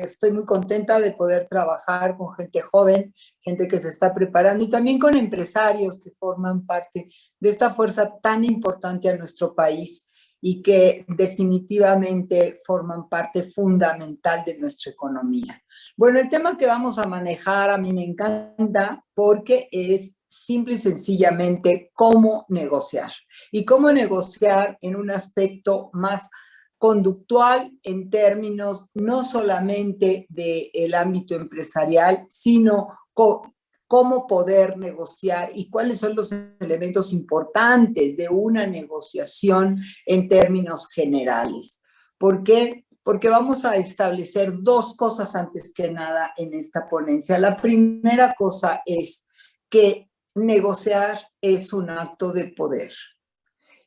estoy muy contenta de poder trabajar con gente joven, gente que se está preparando y también con empresarios que forman parte de esta fuerza tan importante a nuestro país y que definitivamente forman parte fundamental de nuestra economía. Bueno, el tema que vamos a manejar a mí me encanta porque es simple y sencillamente cómo negociar. Y cómo negociar en un aspecto más conductual en términos no solamente del ámbito empresarial, sino cómo poder negociar y cuáles son los elementos importantes de una negociación en términos generales. ¿Por qué? Porque vamos a establecer dos cosas antes que nada en esta ponencia. La primera cosa es que negociar es un acto de poder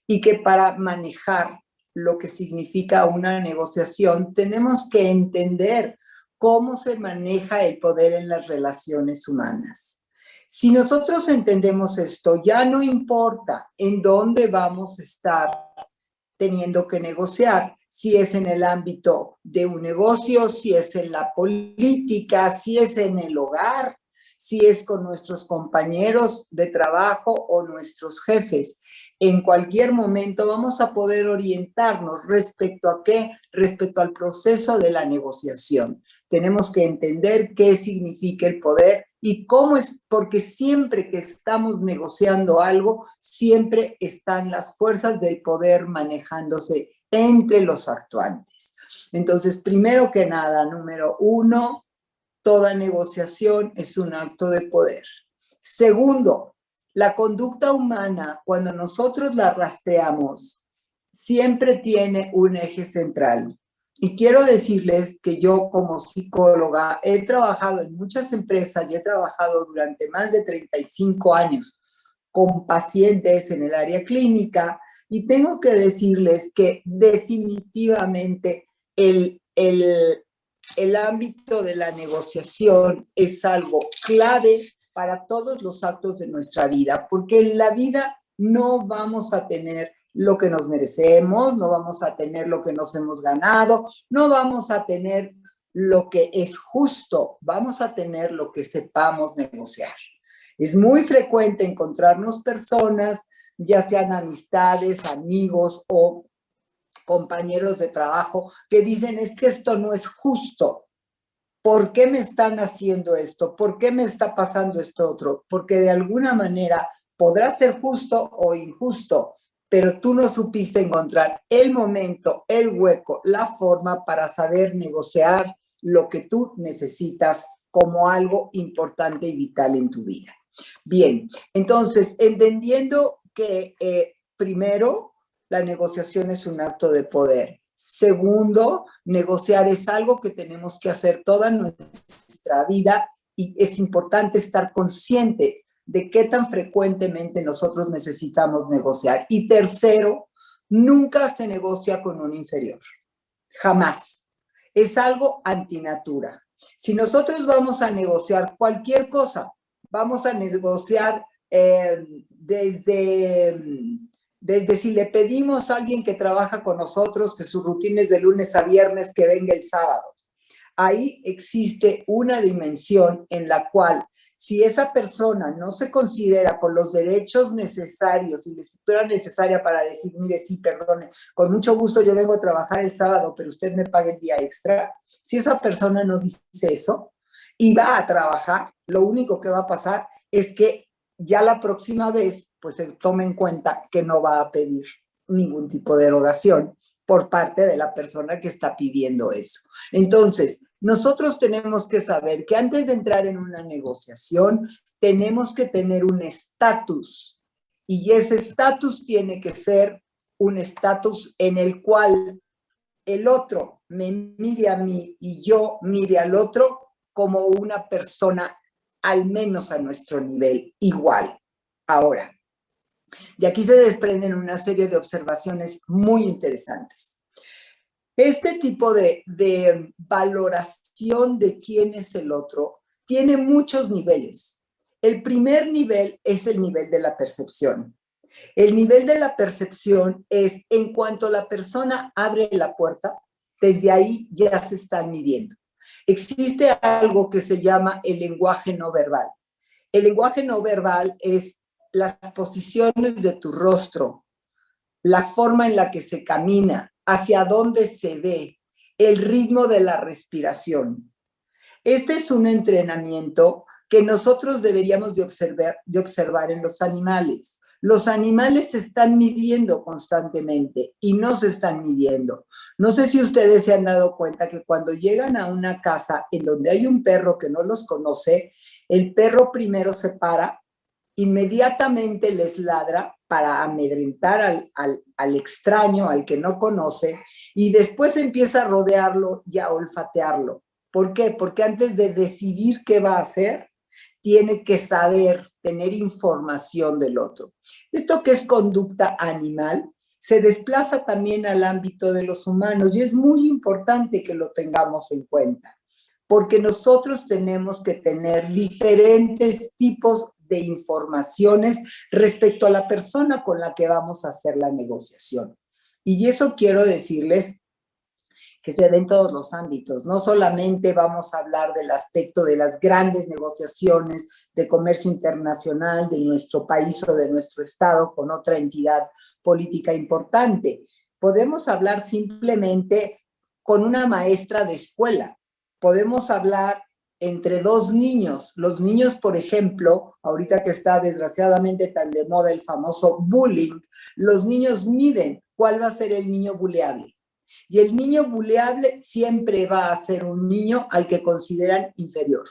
y que para manejar lo que significa una negociación tenemos que entender cómo se maneja el poder en las relaciones humanas. Si nosotros entendemos esto, ya no importa en dónde vamos a estar teniendo que negociar, si es en el ámbito de un negocio, si es en la política, si es en el hogar, si es con nuestros compañeros de trabajo o nuestros jefes. En cualquier momento vamos a poder orientarnos respecto a qué, respecto al proceso de la negociación. Tenemos que entender qué significa el poder y cómo es, porque siempre que estamos negociando algo, siempre están las fuerzas del poder manejándose entre los actuantes. Entonces, primero que nada, número uno, toda negociación es un acto de poder. Segundo, la conducta humana, cuando nosotros la rastreamos, siempre tiene un eje central. Y quiero decirles que yo como psicóloga he trabajado en muchas empresas y he trabajado durante más de 35 años con pacientes en el área clínica y tengo que decirles que definitivamente el ámbito de la negociación es algo clave para todos los actos de nuestra vida, porque en la vida no vamos a tener lo que nos merecemos, no vamos a tener lo que nos hemos ganado, no vamos a tener lo que es justo, vamos a tener lo que sepamos negociar. Es muy frecuente encontrarnos personas, ya sean amistades, amigos o compañeros de trabajo, que dicen, es que esto no es justo. ¿Por qué me están haciendo esto? ¿Por qué me está pasando esto otro? Porque de alguna manera podrá ser justo o injusto, pero tú no supiste encontrar el momento, el hueco, la forma para saber negociar lo que tú necesitas como algo importante y vital en tu vida. Bien, entonces, entendiendo que primero, la negociación es un acto de poder. Segundo, negociar es algo que tenemos que hacer toda nuestra vida y es importante estar consciente de qué tan frecuentemente nosotros necesitamos negociar. Y tercero, nunca se negocia con un inferior. Jamás. Es algo antinatura. Si nosotros vamos a negociar cualquier cosa, vamos a negociar desde si le pedimos a alguien que trabaja con nosotros que su rutina es de lunes a viernes, que venga el sábado. Ahí existe una dimensión en la cual si esa persona no se considera con los derechos necesarios y la estructura necesaria para decir, mire, sí, perdone, con mucho gusto yo vengo a trabajar el sábado, pero usted me paga el día extra. Si esa persona no dice eso y va a trabajar, lo único que va a pasar es que ya la próxima vez, pues se tome en cuenta que no va a pedir ningún tipo de erogación por parte de la persona que está pidiendo eso. Entonces, nosotros tenemos que saber que antes de entrar en una negociación, tenemos que tener un estatus. Y ese estatus tiene que ser un estatus en el cual el otro me mire a mí y yo mire al otro como una persona al menos a nuestro nivel, igual. Ahora, de aquí se desprenden una serie de observaciones muy interesantes. Este tipo de valoración de quién es el otro tiene muchos niveles. El primer nivel es el nivel de la percepción. El nivel de la percepción es en cuanto la persona abre la puerta, desde ahí ya se están midiendo. Existe algo que se llama el lenguaje no verbal. El lenguaje no verbal es las posiciones de tu rostro, la forma en la que se camina, hacia dónde se ve, el ritmo de la respiración. Este es un entrenamiento que nosotros deberíamos de observar en los animales. Los animales se están midiendo constantemente y no se están midiendo. No sé si ustedes se han dado cuenta que cuando llegan a una casa en donde hay un perro que no los conoce, el perro primero se para, inmediatamente les ladra para amedrentar al extraño, al que no conoce, y después empieza a rodearlo y a olfatearlo. ¿Por qué? Porque antes de decidir qué va a hacer, tiene que saber, tener información del otro. Esto que es conducta animal se desplaza también al ámbito de los humanos y es muy importante que lo tengamos en cuenta, porque nosotros tenemos que tener diferentes tipos de informaciones respecto a la persona con la que vamos a hacer la negociación. Y eso quiero decirles que se da en todos los ámbitos. No solamente vamos a hablar del aspecto de las grandes negociaciones de comercio internacional de nuestro país o de nuestro estado con otra entidad política importante. Podemos hablar simplemente con una maestra de escuela. Podemos hablar entre dos niños. Los niños, por ejemplo, ahorita que está desgraciadamente tan de moda el famoso bullying, los niños miden cuál va a ser el niño buleable. Y el niño buleable siempre va a ser un niño al que consideran inferior.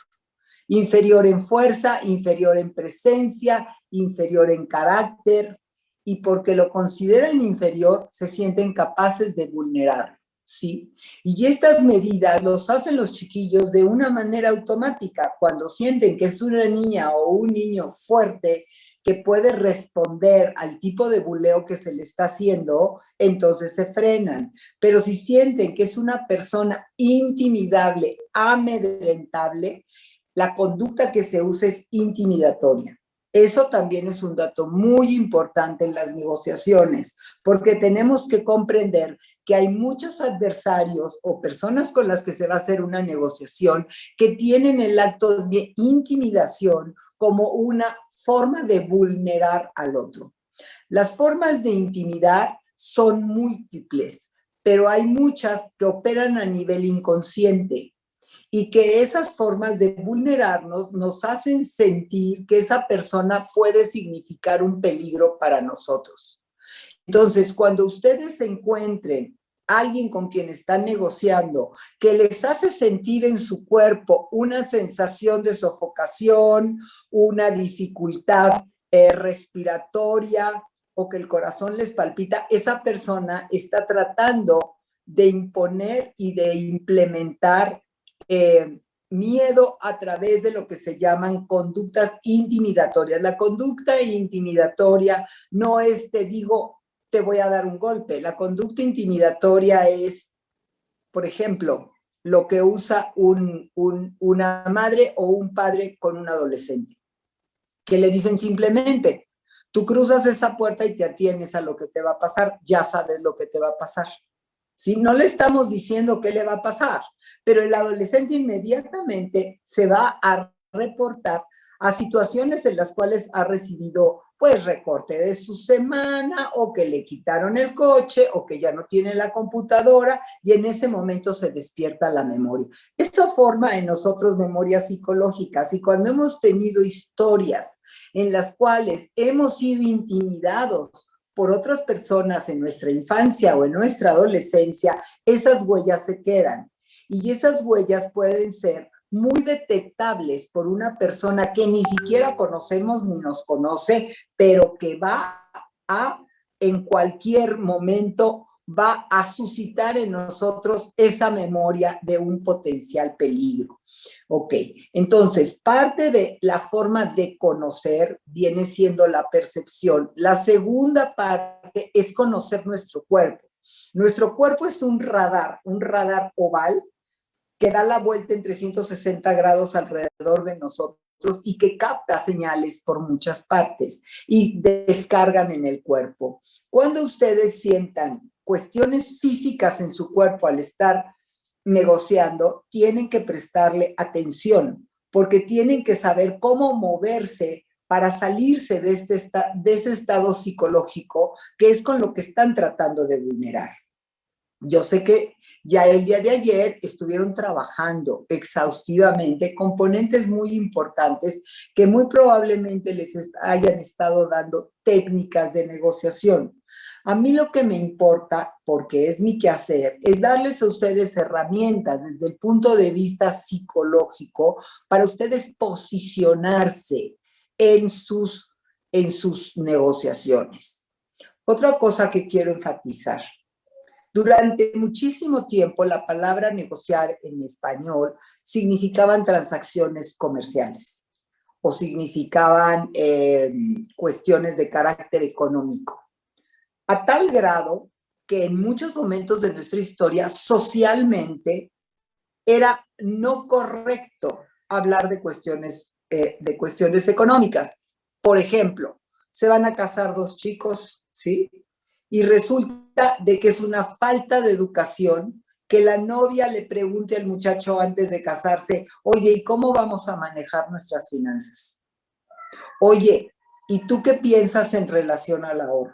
Inferior en fuerza, inferior en presencia, inferior en carácter, y porque lo consideran inferior, se sienten capaces de vulnerarlo, ¿sí? Y estas medidas los hacen los chiquillos de una manera automática. Cuando sienten que es una niña o un niño fuerte, que puede responder al tipo de buleo que se le está haciendo, entonces se frenan. Pero si sienten que es una persona intimidable, amedrentable, la conducta que se usa es intimidatoria. Eso también es un dato muy importante en las negociaciones, porque tenemos que comprender que hay muchos adversarios o personas con las que se va a hacer una negociación que tienen el acto de intimidación como una forma de vulnerar al otro. Las formas de intimidar son múltiples, pero hay muchas que operan a nivel inconsciente y que esas formas de vulnerarnos nos hacen sentir que esa persona puede significar un peligro para nosotros. Entonces, cuando ustedes encuentren a alguien con quien están negociando que les hace sentir en su cuerpo una sensación de sofocación, una dificultad respiratoria o que el corazón les palpita, esa persona está tratando de imponer y de implementar miedo a través de lo que se llaman conductas intimidatorias. La conducta intimidatoria no es, te digo, te voy a dar un golpe. La conducta intimidatoria es, por ejemplo, lo que usa una madre o un padre con un adolescente, que le dicen simplemente, tú cruzas esa puerta y te atienes a lo que te va a pasar, ya sabes lo que te va a pasar. ¿Sí? No le estamos diciendo qué le va a pasar, pero el adolescente inmediatamente se va a reportar a situaciones en las cuales ha recibido pues recorte de su semana o que le quitaron el coche o que ya no tiene la computadora y en ese momento se despierta la memoria. Esto forma en nosotros memorias psicológicas y cuando hemos tenido historias en las cuales hemos sido intimidados por otras personas en nuestra infancia o en nuestra adolescencia, esas huellas se quedan. Y esas huellas pueden ser muy detectables por una persona que ni siquiera conocemos ni nos conoce, pero que va a, en cualquier momento, va a suscitar en nosotros esa memoria de un potencial peligro. Ok, entonces parte de la forma de conocer viene siendo la percepción. La segunda parte es conocer nuestro cuerpo. Nuestro cuerpo es un radar oval que da la vuelta en 360 grados alrededor de nosotros y que capta señales por muchas partes y descargan en el cuerpo. Cuando ustedes sientan cuestiones físicas en su cuerpo al estar negociando tienen que prestarle atención, porque tienen que saber cómo moverse para salirse de ese estado psicológico que es con lo que están tratando de vulnerar. Yo sé que ya el día de ayer estuvieron trabajando exhaustivamente componentes muy importantes que muy probablemente les hayan estado dando técnicas de negociación. A mí lo que me importa, porque es mi quehacer, es darles a ustedes herramientas desde el punto de vista psicológico para ustedes posicionarse en sus negociaciones. Otra cosa que quiero enfatizar. Durante muchísimo tiempo, la palabra negociar en español significaban transacciones comerciales o significaban cuestiones de carácter económico. A tal grado que en muchos momentos de nuestra historia, socialmente, era no correcto hablar de cuestiones económicas. Por ejemplo, se van a casar dos chicos, ¿sí? Y resulta de que es una falta de educación que la novia le pregunte al muchacho antes de casarse, oye, ¿y cómo vamos a manejar nuestras finanzas? Oye, ¿y tú qué piensas en relación al ahorro?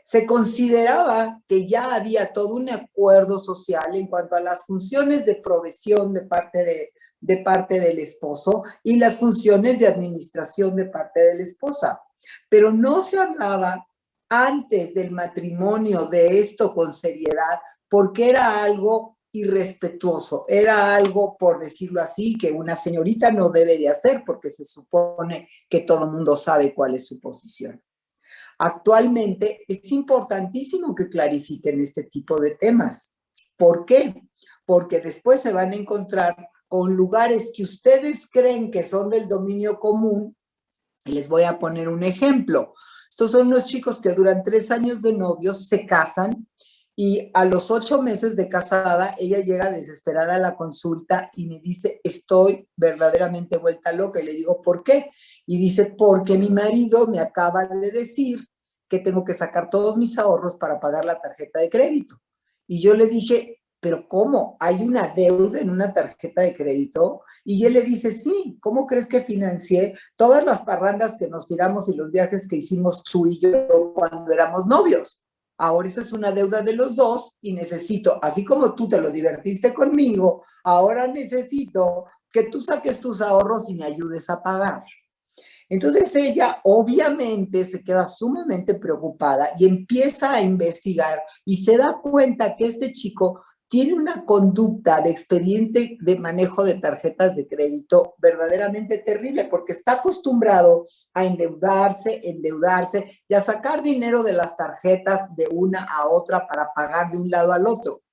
Se consideraba que ya había todo un acuerdo social en cuanto a las funciones de provisión de parte del esposo y las funciones de administración de parte de la esposa. Pero no se hablaba antes del matrimonio de esto con seriedad porque era algo irrespetuoso, era algo, por decirlo así, que una señorita no debe de hacer porque se supone que todo el mundo sabe cuál es su posición. Actualmente es importantísimo que clarifiquen este tipo de temas. ¿Por qué? Porque después se van a encontrar con lugares que ustedes creen que son del dominio común. Y les voy a poner un ejemplo. Estos son unos chicos que duran 3 años de novios, se casan y a los 8 meses de casada, ella llega desesperada a la consulta y me dice, estoy verdaderamente vuelta loca. Y le digo, ¿por qué? Y dice, porque mi marido me acaba de decir que tengo que sacar todos mis ahorros para pagar la tarjeta de crédito. Y yo le dije, ¿pero cómo? ¿Hay una deuda en una tarjeta de crédito? Y él le dice, sí, ¿cómo crees que financié todas las parrandas que nos tiramos y los viajes que hicimos tú y yo cuando éramos novios? Ahora esto es una deuda de los dos y necesito, así como tú te lo divertiste conmigo, ahora necesito que tú saques tus ahorros y me ayudes a pagar. Entonces ella obviamente se queda sumamente preocupada y empieza a investigar y se da cuenta que este chico tiene una conducta de expediente de manejo de tarjetas de crédito verdaderamente terrible porque está acostumbrado a endeudarse y a sacar dinero de las tarjetas de una a otra para pagar de un lado al otro.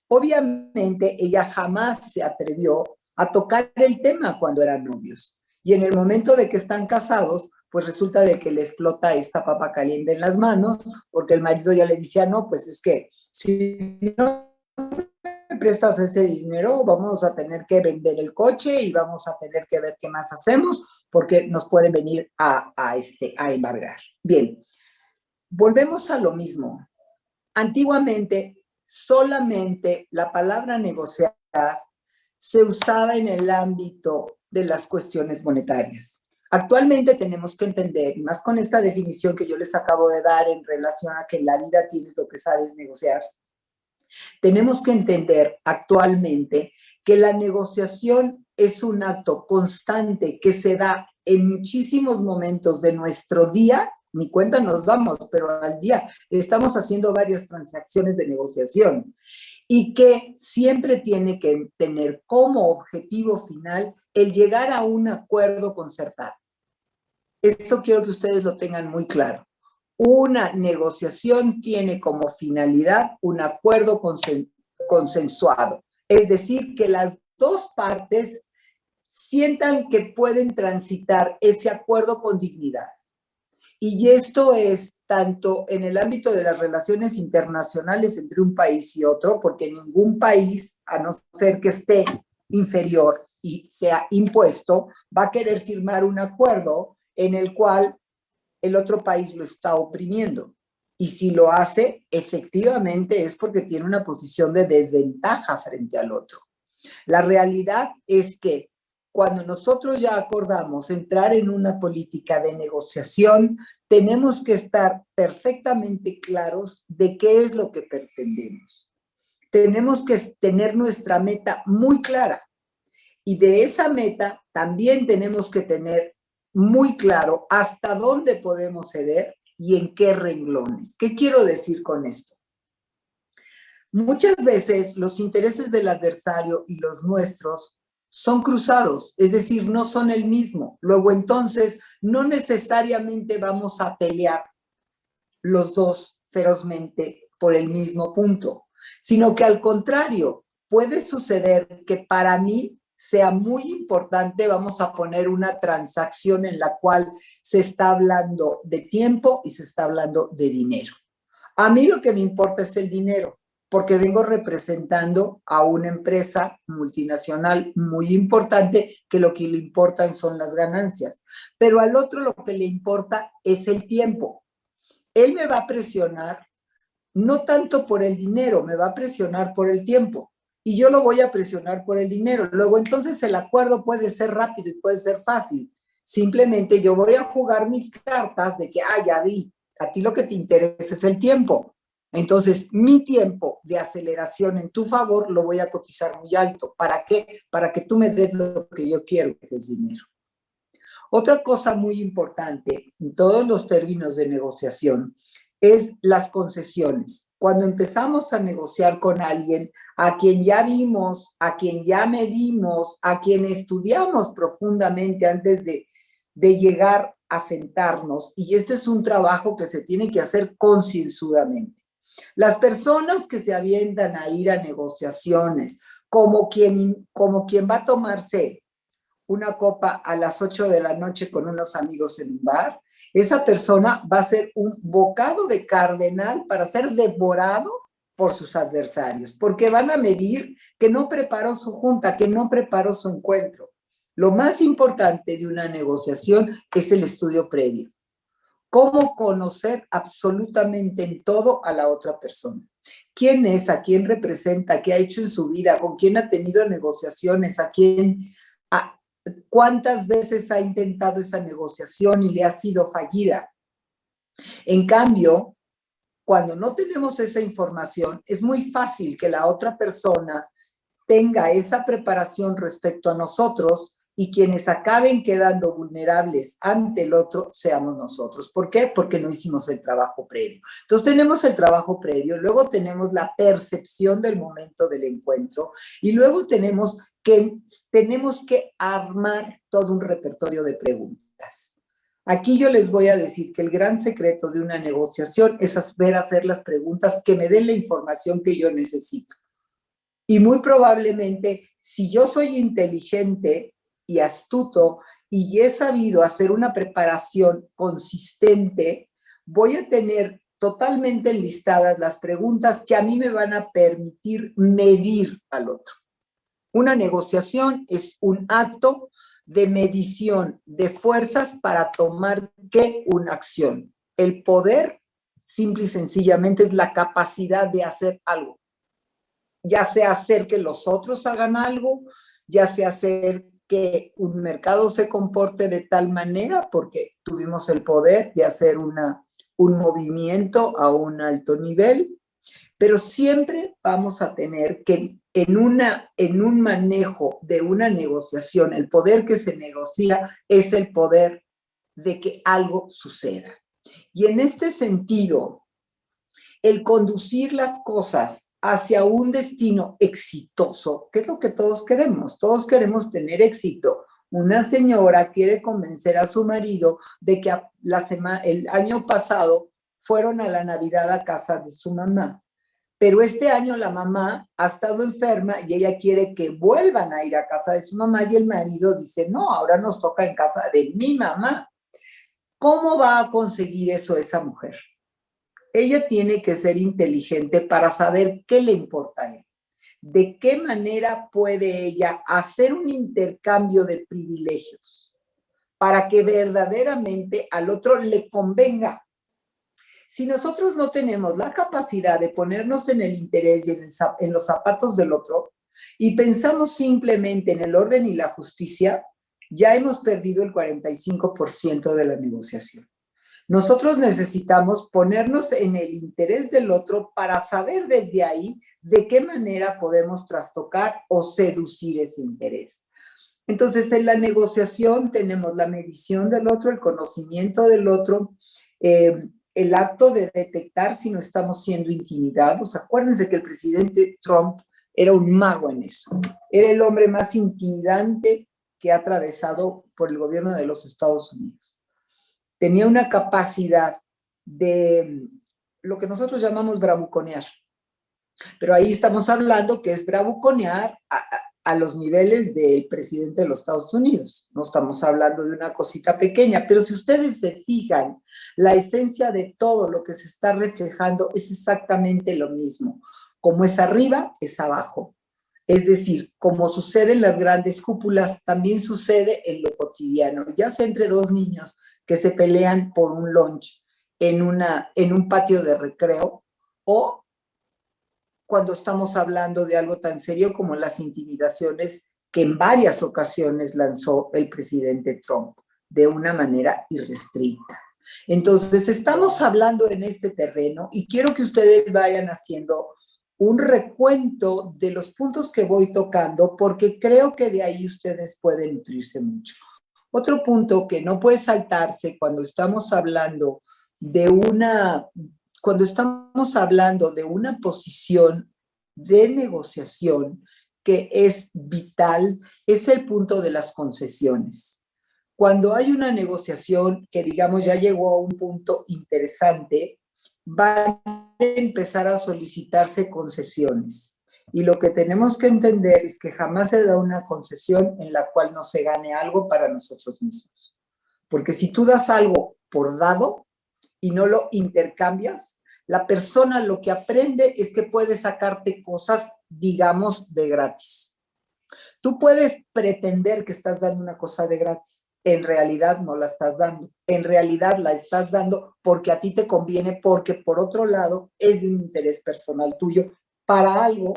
Obviamente ella jamás se atrevió a tocar el tema cuando eran novios. Y en el momento de que están casados, pues resulta de que le explota esta papa caliente en las manos, porque el marido ya le decía, no, pues es que si no me prestas ese dinero, vamos a tener que vender el coche y vamos a tener que ver qué más hacemos, porque nos pueden venir a embargar. Bien, volvemos a lo mismo. Antiguamente, solamente la palabra negociar se usaba en el ámbito de las cuestiones monetarias. Actualmente tenemos que entender, y más con esta definición que yo les acabo de dar en relación a que en la vida tienes lo que sabes negociar, tenemos que entender actualmente que la negociación es un acto constante que se da en muchísimos momentos de nuestro día, ni cuenta nos damos, pero al día estamos haciendo varias transacciones de negociación y que siempre tiene que tener como objetivo final el llegar a un acuerdo concertado. Esto quiero que ustedes lo tengan muy claro. Una negociación tiene como finalidad un acuerdo consensuado, es decir, que las dos partes sientan que pueden transitar ese acuerdo con dignidad. Y esto es tanto en el ámbito de las relaciones internacionales entre un país y otro, porque ningún país, a no ser que esté inferior y sea impuesto, va a querer firmar un acuerdo en el cual el otro país lo está oprimiendo. Y si lo hace, efectivamente es porque tiene una posición de desventaja frente al otro. La realidad es que cuando nosotros ya acordamos entrar en una política de negociación, tenemos que estar perfectamente claros de qué es lo que pretendemos. Tenemos que tener nuestra meta muy clara y de esa meta también tenemos que tener muy claro hasta dónde podemos ceder y en qué renglones. ¿Qué quiero decir con esto? Muchas veces los intereses del adversario y los nuestros son cruzados, es decir, no son el mismo. Luego entonces no necesariamente vamos a pelear los dos ferozmente por el mismo punto, sino que al contrario, puede suceder que para mí sea muy importante, vamos a poner una transacción en la cual se está hablando de tiempo y se está hablando de dinero. A mí lo que me importa es el dinero, porque vengo representando a una empresa multinacional muy importante que lo que le importan son las ganancias, pero al otro lo que le importa es el tiempo. Él me va a presionar no tanto por el dinero, me va a presionar por el tiempo y yo lo voy a presionar por el dinero. Luego entonces el acuerdo puede ser rápido y puede ser fácil. Simplemente yo voy a jugar mis cartas de que, ya vi, a ti lo que te interesa es el tiempo. Entonces, mi tiempo de aceleración en tu favor lo voy a cotizar muy alto. ¿Para qué? Para que tú me des lo que yo quiero, que es dinero. Otra cosa muy importante en todos los términos de negociación es las concesiones. Cuando empezamos a negociar con alguien a quien ya vimos, a quien ya medimos, a quien estudiamos profundamente antes de llegar a sentarnos, y este es un trabajo que se tiene que hacer concienzudamente. Las personas que se avientan a ir a negociaciones como quien va a tomarse una copa a las 8 de la noche con unos amigos en un bar, esa persona va a ser un bocado de cardenal para ser devorado por sus adversarios, porque van a medir que no preparó su junta, que no preparó su encuentro. Lo más importante de una negociación es el estudio previo. Cómo conocer absolutamente en todo a la otra persona. ¿Quién es? ¿A quién representa? ¿Qué ha hecho en su vida? ¿Con quién ha tenido negociaciones? ¿A quién? ¿Cuántas veces ha intentado esa negociación y le ha sido fallida? En cambio, cuando no tenemos esa información, es muy fácil que la otra persona tenga esa preparación respecto a nosotros y quienes acaben quedando vulnerables ante el otro seamos nosotros. ¿Por qué? Porque no hicimos el trabajo previo. Entonces tenemos el trabajo previo, luego tenemos la percepción del momento del encuentro y luego tenemos que armar todo un repertorio de preguntas. Aquí yo les voy a decir que el gran secreto de una negociación es saber hacer las preguntas que me den la información que yo necesito. Y muy probablemente, si yo soy inteligente y astuto y he sabido hacer una preparación consistente, voy a tener totalmente enlistadas las preguntas que a mí me van a permitir medir al otro. Una negociación es un acto de medición de fuerzas para tomar ¿qué? Una acción. El poder, simple y sencillamente, es la capacidad de hacer algo. Ya sea hacer que los otros hagan algo, ya sea hacer que un mercado se comporte de tal manera, porque tuvimos el poder de hacer un movimiento a un alto nivel, pero siempre vamos a tener que en un manejo de una negociación, el poder que se negocia es el poder de que algo suceda. Y en este sentido, el conducir las cosas hacia un destino exitoso, que es lo que todos queremos. Todos queremos tener éxito. Una señora quiere convencer a su marido de que el año pasado fueron a la Navidad a casa de su mamá. Pero este año la mamá ha estado enferma y ella quiere que vuelvan a ir a casa de su mamá y el marido dice, no, ahora nos toca en casa de mi mamá. ¿Cómo va a conseguir eso esa mujer? Ella tiene que ser inteligente para saber qué le importa a él. De qué manera puede ella hacer un intercambio de privilegios para que verdaderamente al otro le convenga. Si nosotros no tenemos la capacidad de ponernos en el interés y en los zapatos del otro y pensamos simplemente en el orden y la justicia, ya hemos perdido el 45% de la negociación. Nosotros necesitamos ponernos en el interés del otro para saber desde ahí de qué manera podemos trastocar o seducir ese interés. Entonces, en la negociación tenemos la medición del otro, el conocimiento del otro, el acto de detectar si no estamos siendo intimidados. Acuérdense que el presidente Trump era un mago en eso. Era el hombre más intimidante que ha atravesado por el gobierno de los Estados Unidos. Tenía una capacidad de lo que nosotros llamamos bravuconear. Pero ahí estamos hablando que es bravuconear a los niveles del presidente de los Estados Unidos. No estamos hablando de una cosita pequeña, pero si ustedes se fijan, la esencia de todo lo que se está reflejando es exactamente lo mismo. Como es arriba, es abajo. Es decir, como sucede en las grandes cúpulas, también sucede en lo cotidiano, ya sea entre dos niños que se pelean por un lunch en un patio de recreo, o cuando estamos hablando de algo tan serio como las intimidaciones que en varias ocasiones lanzó el presidente Trump de una manera irrestricta. Entonces, estamos hablando en este terreno y quiero que ustedes vayan haciendo un recuento de los puntos que voy tocando, porque creo que de ahí ustedes pueden nutrirse mucho. Otro punto que no puede saltarse cuando estamos hablando de una posición de negociación que es vital, es el punto de las concesiones. Cuando hay una negociación que, digamos, ya llegó a un punto interesante, van a empezar a solicitarse concesiones. Y lo que tenemos que entender es que jamás se da una concesión en la cual no se gane algo para nosotros mismos. Porque si tú das algo por dado y no lo intercambias, la persona lo que aprende es que puede sacarte cosas, digamos, de gratis. Tú puedes pretender que estás dando una cosa de gratis. En realidad no la estás dando. En realidad la estás dando porque a ti te conviene, porque por otro lado es de un interés personal tuyo para algo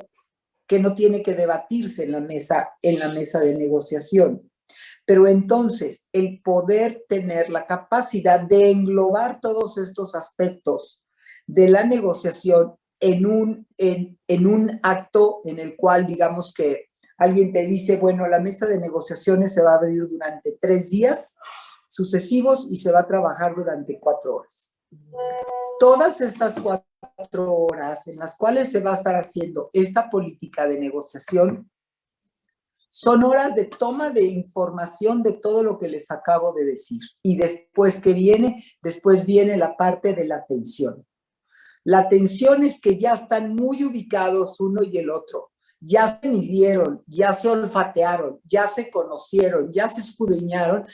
que no tiene que debatirse en la mesa de negociación. Pero entonces, el poder tener la capacidad de englobar todos estos aspectos de la negociación en un acto en el cual, digamos que alguien te dice, bueno, la mesa de negociaciones se va a abrir durante 3 días sucesivos y se va a trabajar durante 4 horas. Todas estas 4 horas en las cuales se va a estar haciendo esta política de negociación son horas de toma de información de todo lo que les acabo de decir. Y después viene la parte de la atención. La atención es que ya están muy ubicados uno y el otro. Ya se midieron, ya se olfatearon, ya se conocieron, ya se escudriñaron,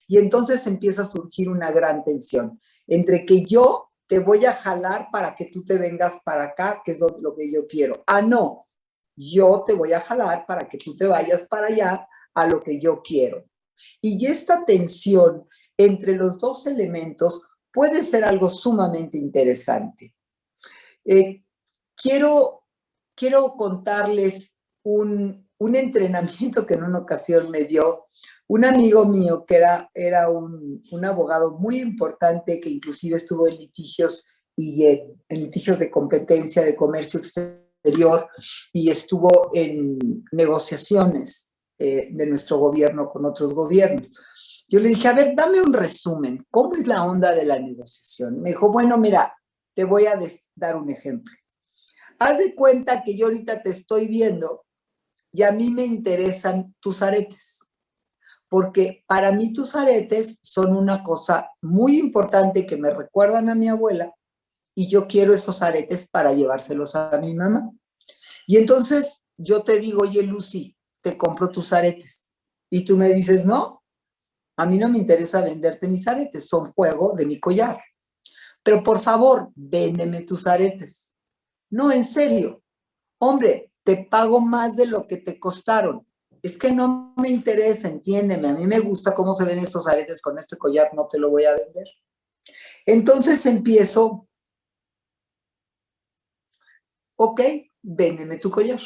y entonces empieza a surgir una gran tensión entre que yo te voy a jalar para que tú te vengas para acá, que es lo que yo quiero. Ah, no, yo te voy a jalar para que tú te vayas para allá a lo que yo quiero. Y esta tensión entre los dos elementos puede ser algo sumamente interesante. Quiero contarles un entrenamiento que en una ocasión me dio un amigo mío que era un abogado muy importante, que inclusive estuvo en litigios en litigios de competencia de comercio exterior, y estuvo en negociaciones de nuestro gobierno con otros gobiernos. Yo le dije, a ver, dame un resumen, ¿cómo es la onda de la negociación? Me dijo, bueno, mira, te voy a dar un ejemplo. Haz de cuenta que yo ahorita te estoy viendo y a mí me interesan tus aretes, porque para mí tus aretes son una cosa muy importante que me recuerdan a mi abuela, y yo quiero esos aretes para llevárselos a mi mamá. Y entonces yo te digo, oye, Lucy, te compro tus aretes. Y tú me dices, no, a mí no me interesa venderte mis aretes, son juego de mi collar. Pero por favor, véndeme tus aretes. No, en serio. Hombre, te pago más de lo que te costaron. Es que no me interesa, entiéndeme. A mí me gusta cómo se ven estos aretes con este collar, no te lo voy a vender. Entonces empiezo Ok, véndeme tu collar.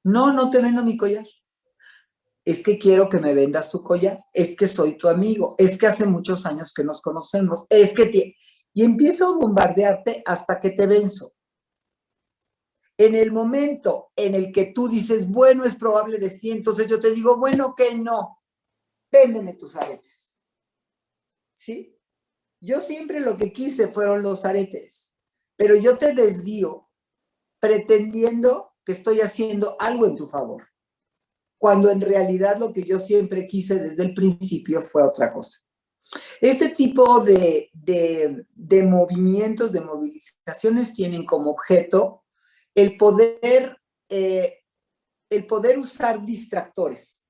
No, no te vendo mi collar. Es que quiero que me vendas tu collar. Es que soy tu amigo. Es que hace muchos años que nos conocemos. Es que y empiezo a bombardearte hasta que te venzo. En el momento en el que tú dices, bueno, es probable de sí, entonces yo te digo, bueno, que no, véndeme tus aretes. ¿Sí? Yo siempre lo que quise fueron los aretes, pero yo te desvío pretendiendo que estoy haciendo algo en tu favor, cuando en realidad lo que yo siempre quise desde el principio fue otra cosa. Este tipo de movimientos, de movilizaciones tienen como objeto el poder, eh, el poder usar distractores.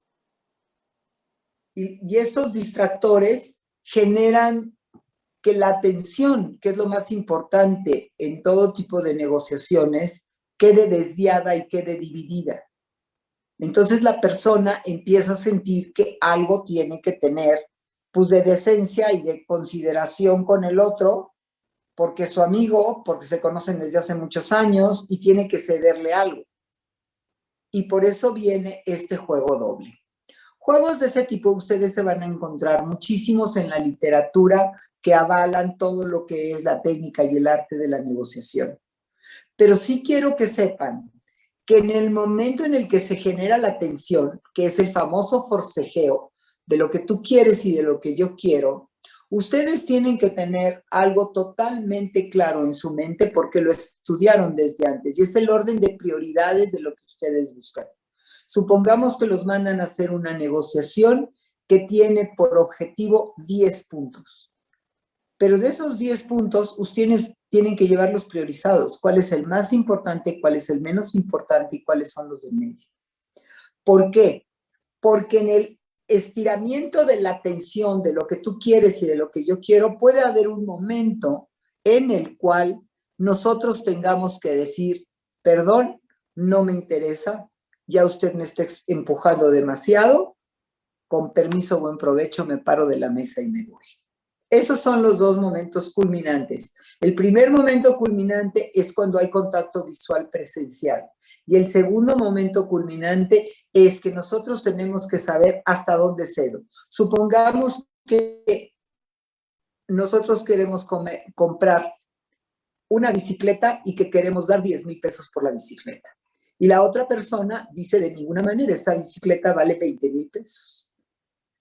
Y estos distractores generan que la atención, que es lo más importante en todo tipo de negociaciones, quede desviada y quede dividida. Entonces la persona empieza a sentir que algo tiene que tener, pues, de decencia y de consideración con el otro, porque es su amigo, porque se conocen desde hace muchos años y tiene que cederle algo. Y por eso viene este juego doble. Juegos de ese tipo ustedes se van a encontrar muchísimos en la literatura que avalan todo lo que es la técnica y el arte de la negociación. Pero sí quiero que sepan que en el momento en el que se genera la tensión, que es el famoso forcejeo de lo que tú quieres y de lo que yo quiero, ustedes tienen que tener algo totalmente claro en su mente porque lo estudiaron desde antes y es el orden de prioridades de lo que ustedes buscan. Supongamos que los mandan a hacer una negociación que tiene por objetivo 10 puntos. Pero de esos 10 puntos, ustedes tienen que llevarlos priorizados. ¿Cuál es el más importante, cuál es el menos importante y cuáles son los del medio? ¿Por qué? Porque en el estiramiento de la atención de lo que tú quieres y de lo que yo quiero, puede haber un momento en el cual nosotros tengamos que decir, perdón, no me interesa, ya usted me está empujando demasiado, con permiso, buen provecho, me paro de la mesa y me voy. Esos son los dos momentos culminantes. El primer momento culminante es cuando hay contacto visual presencial. Y el segundo momento culminante es que nosotros tenemos que saber hasta dónde cedo. Supongamos que nosotros queremos comprar una bicicleta y que queremos dar 10,000 pesos por la bicicleta. Y la otra persona dice, de ninguna manera, esta bicicleta vale 20,000 pesos.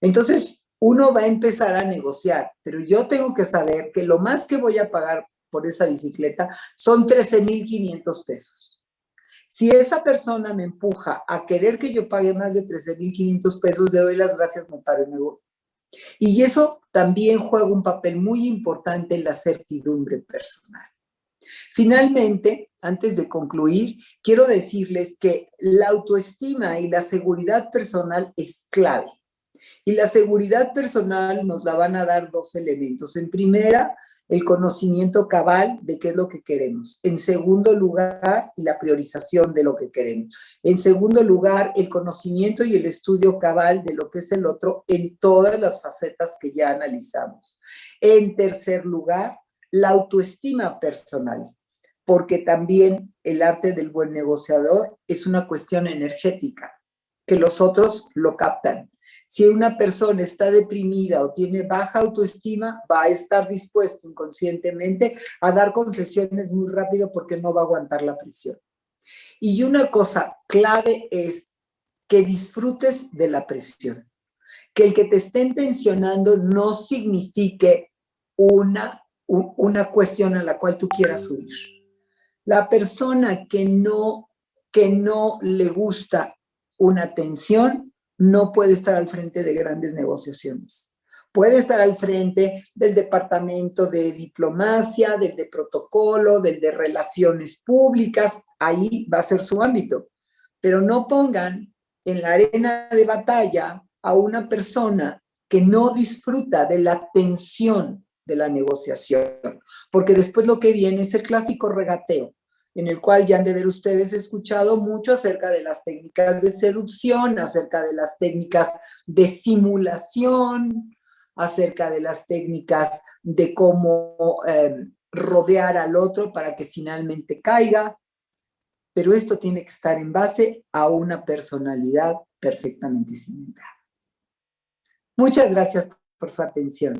Entonces, uno va a empezar a negociar, pero yo tengo que saber que lo más que voy a pagar por esa bicicleta son 13,500 pesos. Si esa persona me empuja a querer que yo pague más de 13,500 pesos, le doy las gracias, me paro y me voy. Y eso también juega un papel muy importante en la certidumbre personal. Finalmente, antes de concluir, quiero decirles que la autoestima y la seguridad personal es clave. Y la seguridad personal nos la van a dar dos elementos. En primera, el conocimiento cabal de qué es lo que queremos. En segundo lugar, la priorización de lo que queremos. En segundo lugar, el conocimiento y el estudio cabal de lo que es el otro en todas las facetas que ya analizamos. En tercer lugar, la autoestima personal, porque también el arte del buen negociador es una cuestión energética, que los otros lo captan. Si una persona está deprimida o tiene baja autoestima, va a estar dispuesto inconscientemente a dar concesiones muy rápido porque no va a aguantar la presión. Y una cosa clave es que disfrutes de la presión. Que el que te estén tensionando no signifique una cuestión a la cual tú quieras huir. La persona que no le gusta una tensión no puede estar al frente de grandes negociaciones. Puede estar al frente del departamento de diplomacia, del de protocolo, del de relaciones públicas, ahí va a ser su ámbito. Pero no pongan en la arena de batalla a una persona que no disfruta de la tensión de la negociación, porque después lo que viene es el clásico regateo, en el cual ya han de ver ustedes escuchado mucho acerca de las técnicas de seducción, acerca de las técnicas de simulación, acerca de las técnicas de cómo rodear al otro para que finalmente caiga, pero esto tiene que estar en base a una personalidad perfectamente cimentada. Muchas gracias por su atención.